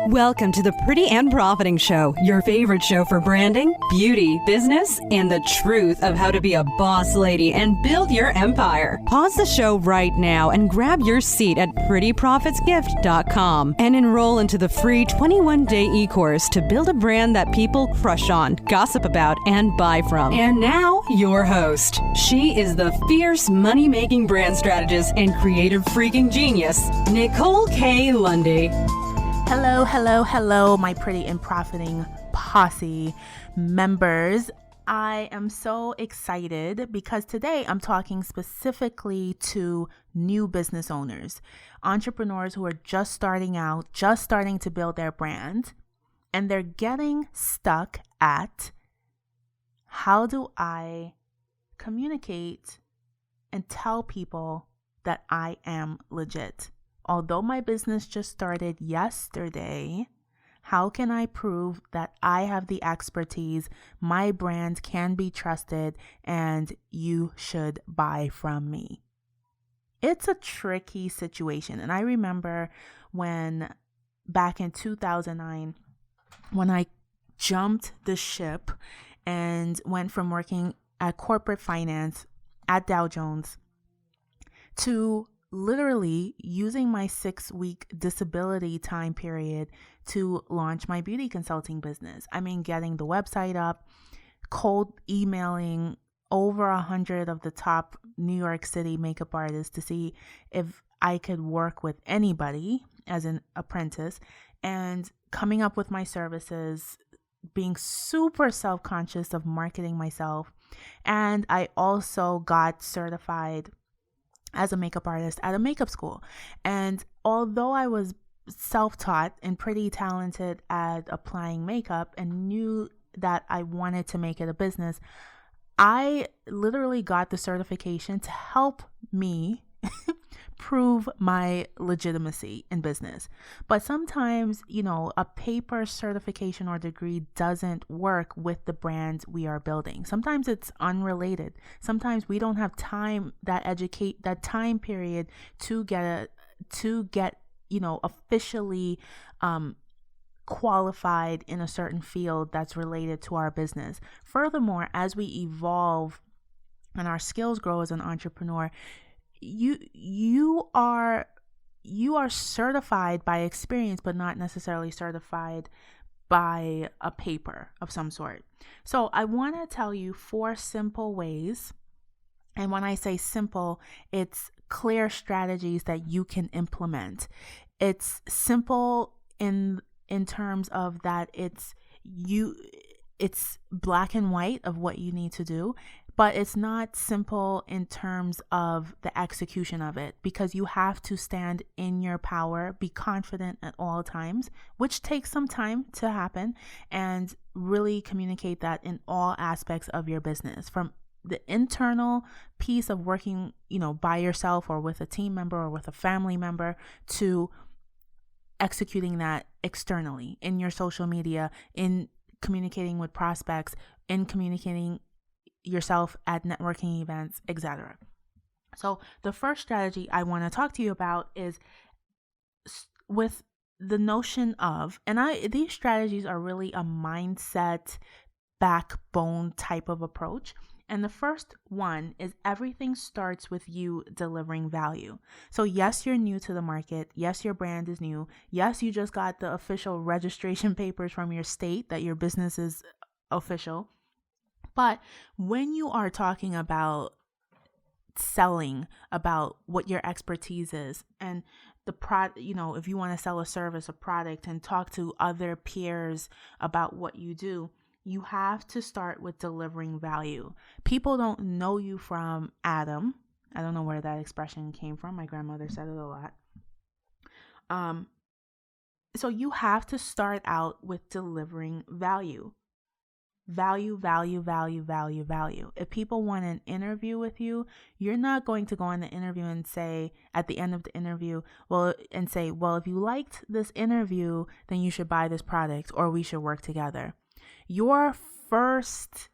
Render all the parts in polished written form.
Welcome to the Pretty and Profiting Show, your favorite show for branding, beauty, business, and the truth of how to be a boss lady and build your empire. Pause the show right now and grab your seat at prettyprofitsgift.com and enroll into the free 21-day e-course to build a brand that people crush on, gossip about, and buy from. And now, your host. She is the fierce money-making brand strategist and creative freaking genius, Nicole K. Lundy. Hello, hello, hello, my Pretty and Profiting Posse members. I am so excited because today I'm talking specifically to new business owners, entrepreneurs who are just starting out, just starting to build their brand, and they're getting stuck at how do I communicate and tell people that I am legit? Although my business just started yesterday, how can I prove that I have the expertise, my brand can be trusted, and you should buy from me? It's a tricky situation. And I remember when back in 2009, when I jumped the ship and went from working at corporate finance at Dow Jones to literally using my 6-week disability time period to launch my beauty consulting business. I mean, getting the website up, cold emailing over 100 of the top New York City makeup artists to see if I could work with anybody as an apprentice, and coming up with my services, being super self-conscious of marketing myself. And I also got certified as a makeup artist at a makeup school. And although I was self-taught and pretty talented at applying makeup and knew that I wanted to make it a business, I literally got the certification to help me prove my legitimacy in business. But sometimes, a paper certification or degree doesn't work with the brand we are building. Sometimes it's unrelated. Sometimes we don't have time, that time period to get officially qualified in a certain field that's related to our business. Furthermore, as we evolve and our skills grow as an entrepreneur, you are certified by experience, but not necessarily certified by a paper of some sort. So I want to tell you 4 simple ways. And when I say simple, it's clear strategies that you can implement. It's simple in terms of that it's black and white of what you need to do. But it's not simple in terms of the execution of it, because you have to stand in your power, be confident at all times, which takes some time to happen, and really communicate that in all aspects of your business, from the internal piece of working, by yourself or with a team member or with a family member, to executing that externally in your social media, in communicating with prospects, in communicating yourself at networking events, etc. So the first strategy I want to talk to you about is with the notion of, and these strategies are really a mindset backbone type of approach. And the first one is everything starts with you delivering value. So yes, you're new to the market. Yes, your brand is new. Yes, you just got the official registration papers from your state that your business is official. But when you are talking about selling, about what your expertise is, and the if you want to sell a service, a product, and talk to other peers about what you do, you have to start with delivering value. People don't know you from Adam. I don't know where that expression came from. My grandmother said it a lot. So you have to start out with delivering value. Value. If people want an interview with you, you're not going to go on the interview and say at the end of the interview, if you liked this interview, then you should buy this product or we should work together. Your first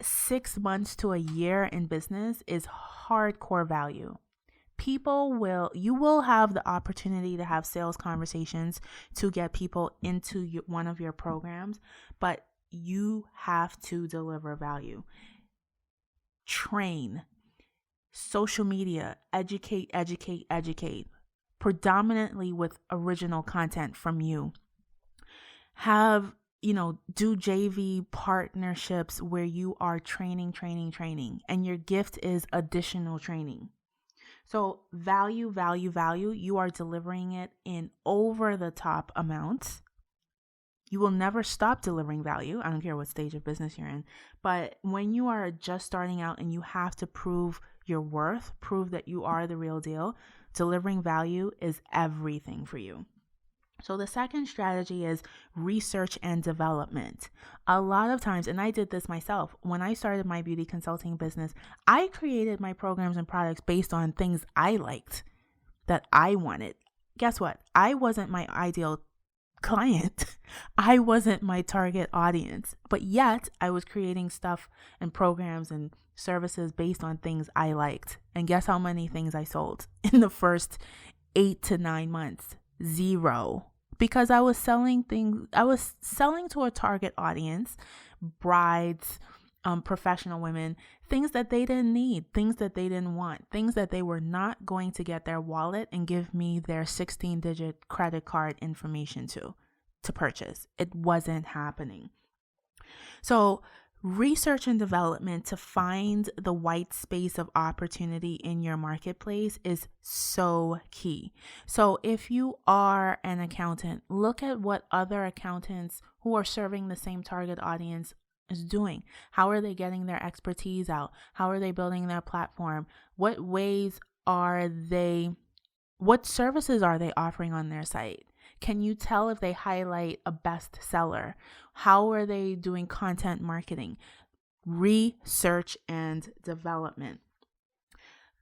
6 months to a year in business is hardcore value. you will have the opportunity to have sales conversations to get people into one of your programs, but you have to deliver value. Train, social media, educate, predominantly with original content from you. Do JV partnerships where you are training, and your gift is additional training. So value, you are delivering it in over the top amounts. You will never stop delivering value. I don't care what stage of business you're in. But when you are just starting out and you have to prove your worth, prove that you are the real deal, delivering value is everything for you. So the second strategy is research and development. A lot of times, and I did this myself, when I started my beauty consulting business, I created my programs and products based on things I liked, that I wanted. Guess what? I wasn't my ideal client. I wasn't my target audience, but yet I was creating stuff and programs and services based on things I liked. And guess how many things I sold in the first 8 to 9 months? 0. Because I was selling to a target audience, brides, professional women, things that they didn't need, things that they didn't want, things that they were not going to get their wallet and give me their 16-digit credit card information to purchase. It wasn't happening. So research and development to find the white space of opportunity in your marketplace is so key. So if you are an accountant, look at what other accountants who are serving the same target audience is doing. How are they getting their expertise out? How are they building their platform? What services are they offering on their site? Can you tell if they highlight a bestseller? How are they doing content marketing? Research and development.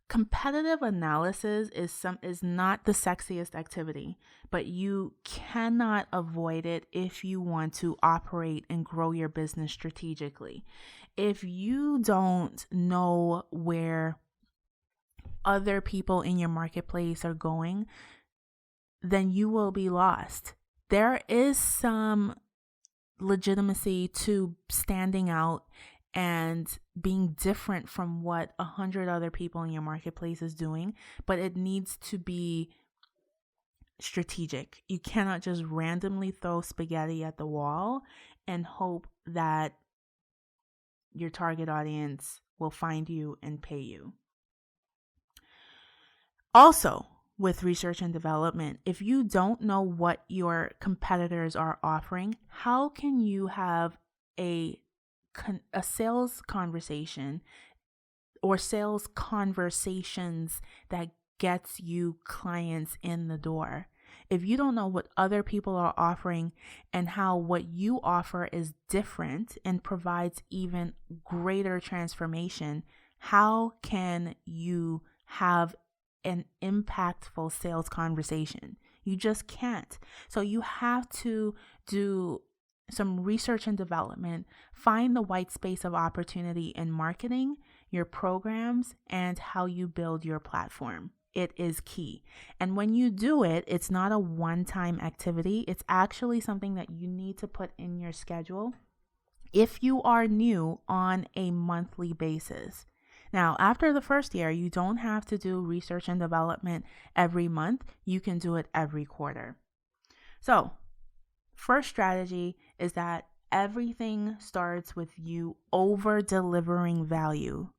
Competitive analysis is not the sexiest activity, but you cannot avoid it if you want to operate and grow your business strategically. If you don't know where other people in your marketplace are going, then you will be lost. There is some legitimacy to standing out and being different from what 100 other people in your marketplace is doing, but it needs to be strategic. You cannot just randomly throw spaghetti at the wall and hope that your target audience will find you and pay you. Also, with research and development, if you don't know what your competitors are offering, how can you have a sales conversation or sales conversations that gets you clients in the door? If you don't know what other people are offering and how what you offer is different and provides even greater transformation, how can you have an impactful sales conversation? You just can't. So you have to do some research and development, find the white space of opportunity in marketing, your programs, and how you build your platform. It is key. And when you do it, it's not a one-time activity. It's actually something that you need to put in your schedule if you are new, on a monthly basis. Now, after the first year, you don't have to do research and development every month. You can do it every quarter. So, first strategy is that everything starts with you over-delivering value.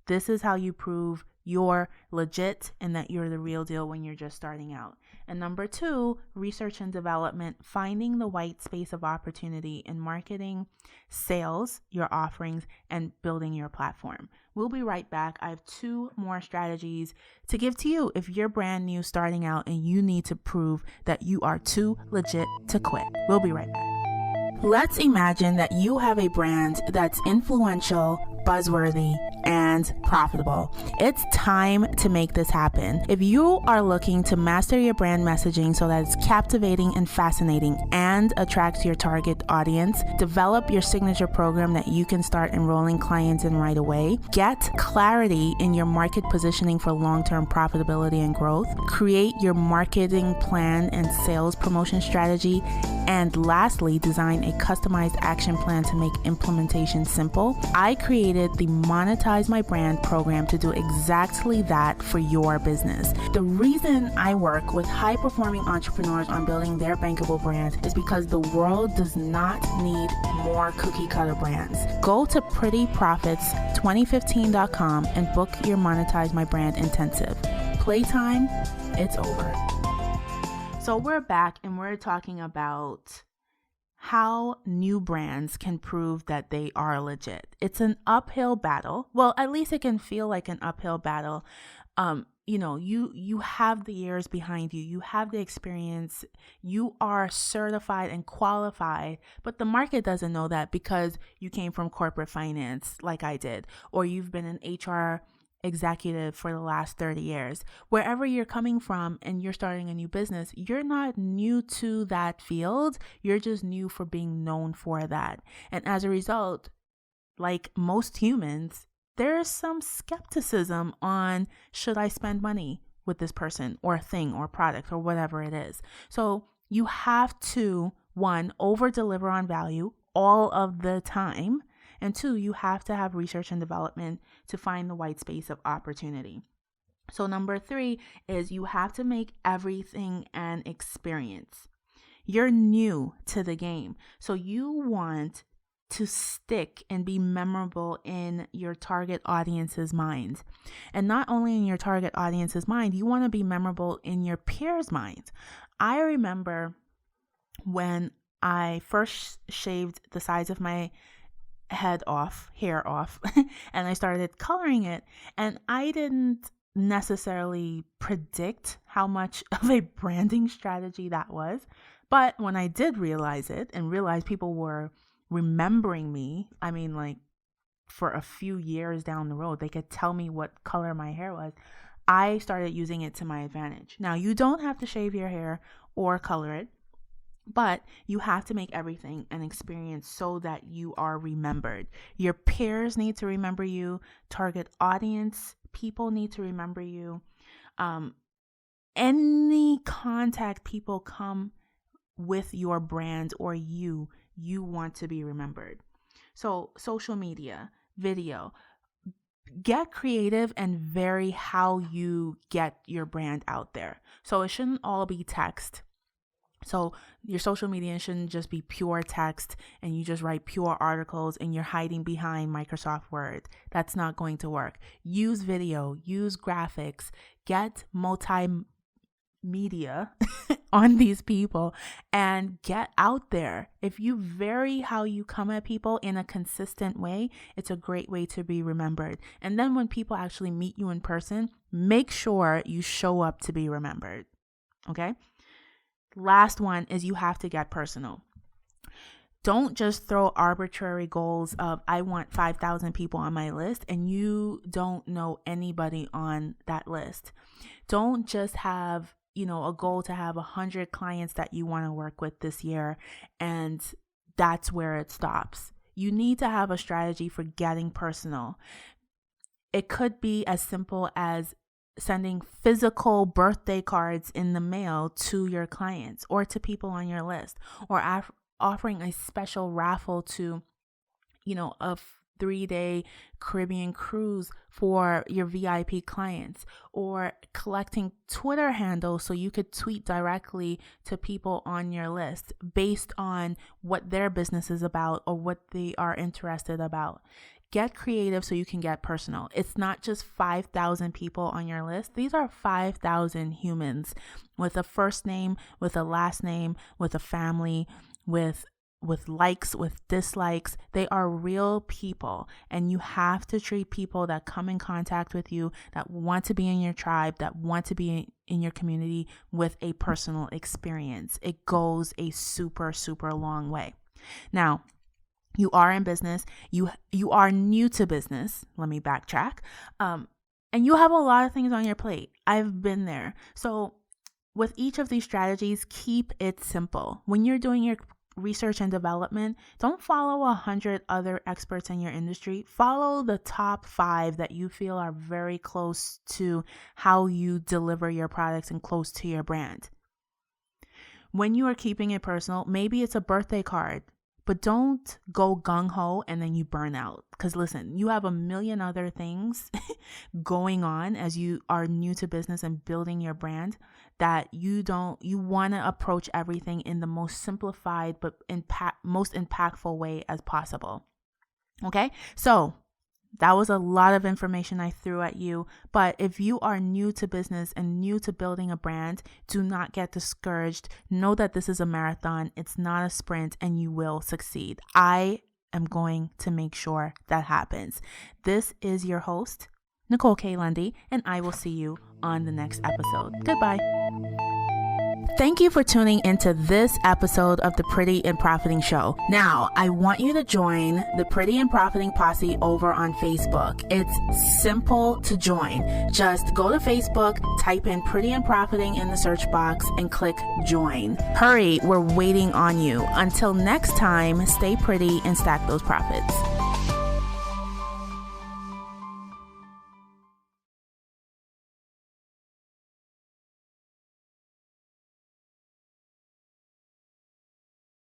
This is how you prove you're legit and that you're the real deal when you're just starting out. And number 2, research and development, finding the white space of opportunity in marketing, sales, your offerings, and building your platform. We'll be right back. I have 2 more strategies to give to you if you're brand new starting out and you need to prove that you are too legit to quit. We'll be right back. Let's imagine that you have a brand that's influential, buzzworthy, and profitable. It's time to make this happen. If you are looking to master your brand messaging so that it's captivating and fascinating and attracts your target audience, develop your signature program that you can start enrolling clients in right away, get clarity in your market positioning for long-term profitability and growth, create your marketing plan and sales promotion strategy, and lastly, design a customized action plan to make implementation simple, I created the Monetize My Brand program to do exactly that for your business. The reason I work with high-performing entrepreneurs on building their bankable brands is because the world does not need more cookie-cutter brands. Go to prettyprofits2015.com and book your Monetize My Brand intensive. Playtime, it's over. So we're back and we're talking about how new brands can prove that they are legit. It's an uphill battle. Well, at least it can feel like an uphill battle. You have the years behind you. You have the experience. You are certified and qualified, but the market doesn't know that because you came from corporate finance like I did, or you've been an HR executive for the last 30 years. Wherever you're coming from and you're starting a new business, you're not new to that field. You're just new for being known for that. And as a result, like most humans, there's some skepticism on, should I spend money with this person or thing or product or whatever it is? So you have to, one, over deliver on value all of the time. And two, you have to have research and development to find the white space of opportunity. So number three is you have to make everything an experience. You're new to the game. So you want to stick and be memorable in your target audience's mind. And not only in your target audience's mind, you want to be memorable in your peers' minds. I remember when I first shaved the sides of my hair off, and I started coloring it, and I didn't necessarily predict how much of a branding strategy that was. But when I did realize it and realize people were remembering me, for a few years down the road, they could tell me what color my hair was, I started using it to my advantage. Now, you don't have to shave your hair or color it, but you have to make everything an experience so that you are remembered. Your peers need to remember you. Target audience people need to remember you. Any contact people come with your brand or you want to be remembered. So social media, video, get creative and vary how you get your brand out there. So it shouldn't all be text. So your social media shouldn't just be pure text and you just write pure articles and you're hiding behind Microsoft Word. That's not going to work. Use video, use graphics, get multimedia on these people and get out there. If you vary how you come at people in a consistent way, it's a great way to be remembered. And then when people actually meet you in person, make sure you show up to be remembered. Okay? Last one is you have to get personal. Don't just throw arbitrary goals of, I want 5,000 people on my list, and you don't know anybody on that list. Don't just have, a goal to have 100 clients that you want to work with this year, and that's where it stops. You need to have a strategy for getting personal. It could be as simple as sending physical birthday cards in the mail to your clients or to people on your list, or offering a special raffle to, a 3-day Caribbean cruise for your VIP clients, or collecting Twitter handles so you could tweet directly to people on your list based on what their business is about or what they are interested about. Get creative so you can get personal. It's not just 5,000 people on your list. These are 5,000 humans with a first name, with a last name, with a family, with likes, with dislikes. They are real people, and you have to treat people that come in contact with you, that want to be in your tribe, that want to be in your community with a personal experience. It goes a super, super long way. Now, You are in business. You are new to business. Let me backtrack. And you have a lot of things on your plate. I've been there. So with each of these strategies, keep it simple. When you're doing your research and development, don't follow 100 other experts in your industry. Follow the top 5 that you feel are very close to how you deliver your products and close to your brand. When you are keeping it personal, maybe it's a birthday card, but don't go gung-ho and then you burn out. Because listen, you have a million other things going on as you are new to business and building your brand that you want to approach everything in the most simplified but most impactful way as possible. Okay, so that was a lot of information I threw at you, but if you are new to business and new to building a brand, do not get discouraged. Know that this is a marathon. It's not a sprint, and you will succeed. I am going to make sure that happens. This is your host, Nicole K. Lundy, and I will see you on the next episode. Goodbye. Thank you for tuning into this episode of the Pretty and Profiting Show. Now, I want you to join the Pretty and Profiting Posse over on Facebook. It's simple to join. Just go to Facebook, type in Pretty and Profiting in the search box, and click join. Hurry, we're waiting on you. Until next time, stay pretty and stack those profits.